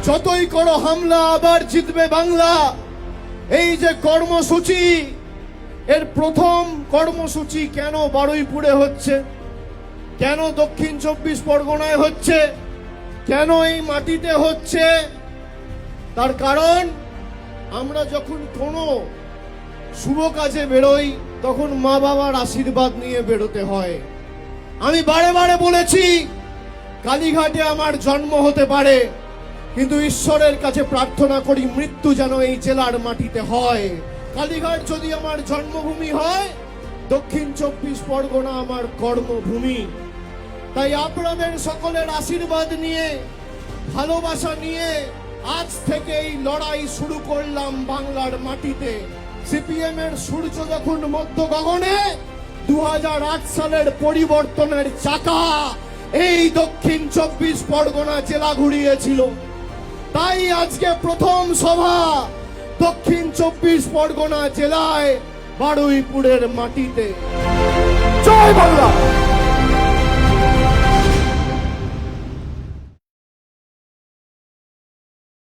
যতই করো হামলা আবার জিতবে বাংলা, এই যে কর্মসূচি, এর প্রথম কর্মসূচি কেন বারুইপুরে হচ্ছে, কেন দক্ষিণ 24 পরগনায় হচ্ছে, কেন এই মাটিতে হচ্ছে? তার কারণ আমরা যখন কোনো শুভ কাজে বেরোই তখন মা বাবার আশীর্বাদ নিয়ে বেরোতে হয়। আমি বারে বারে বলেছি, কালীঘাটে আমার জন্ম হতে পারে, কিন্তু ঈশ্বরের কাছে প্রার্থনা করি মৃত্যু যেন এই জেলার মাটিতে হয়। কালীঘাট যদি আমার জন্মভূমি হয়, দক্ষিণ 24 পরগনা আমার কর্মভূমি। তাই আপনাদের সকলের আশীর্বাদ নিয়ে, ভালোবাসা নিয়ে আজ থেকে এই লড়াই শুরু করলাম বাংলার মাটিতে। সিপিএম এর সূর্য যখন মধ্য গগনে 2008 সালের পরিবর্তনের চাকা এই দক্ষিণ 24 পরগনা জেলা ঘুরিয়েছিল। তাই আজকে প্রথম সভা দক্ষিণ 24 পরগনা জেলায় বারুইপুরের মাটিতে। জয় বাংলা।